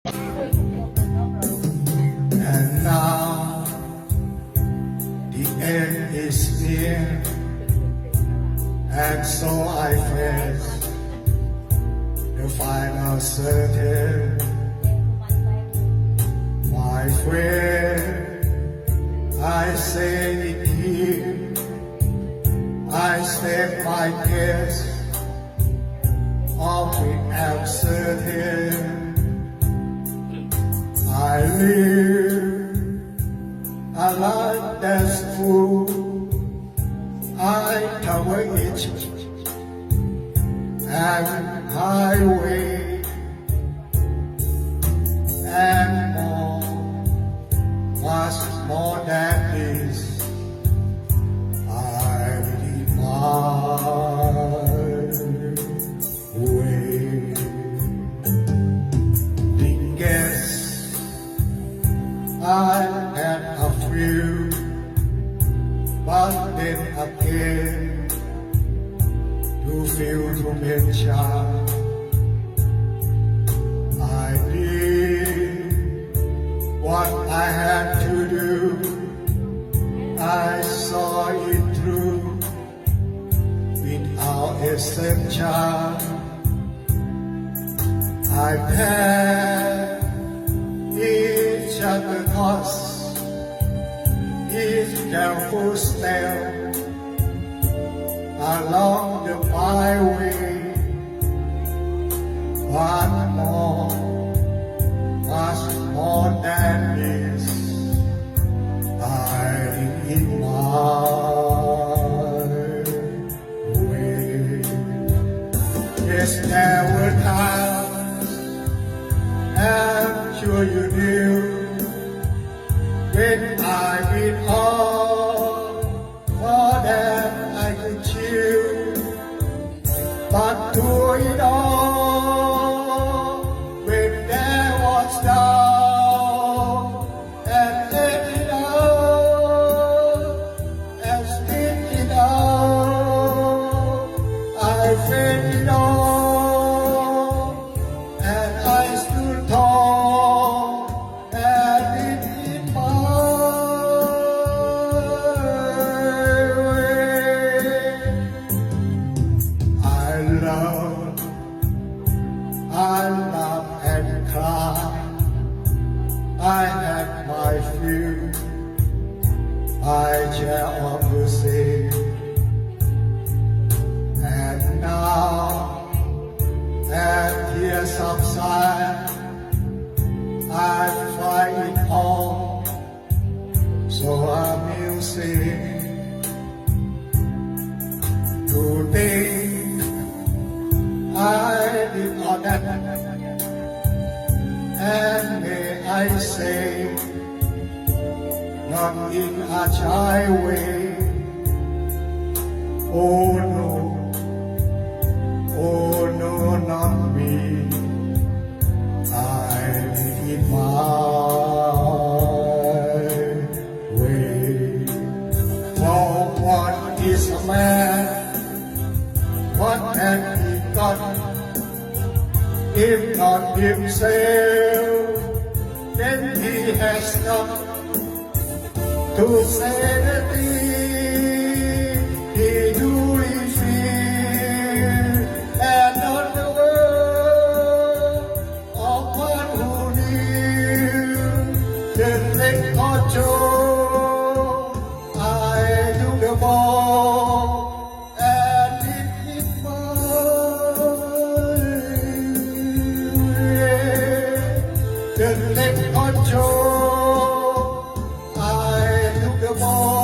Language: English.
And now the end is near, and so I face the final curtain. My friend, I say it here, I state my case, all we am certain. I live a life that's full, I cover it, and highway, and more, much more than this. I demand way. The guess I had a few, but then again, to feel to mention, I did what I had to do. I saw it through without exception. I passed each other thoughts, each careful step along the byway. One more, much more than this. I in my way. Yes, there were times, I'm sure you knew, when I did all more than I could chew. But through it all, when there was doubt and let it out and spit it out, I fed it all and I stood tall and did it my way. I love and cry. I had my few, my share of the sea. And now, that tears subside, I find it all, so I'm musing. Today, I did all that, and may I say, not in a shy way. Oh no, not me. I did it my way. For what is a man? What can he got if not himself? Then he has not to say the thing he duly feel, and not the word of one who knew the thing or joy. I took the ball and it hit my way. The thing or joy, I took the ball.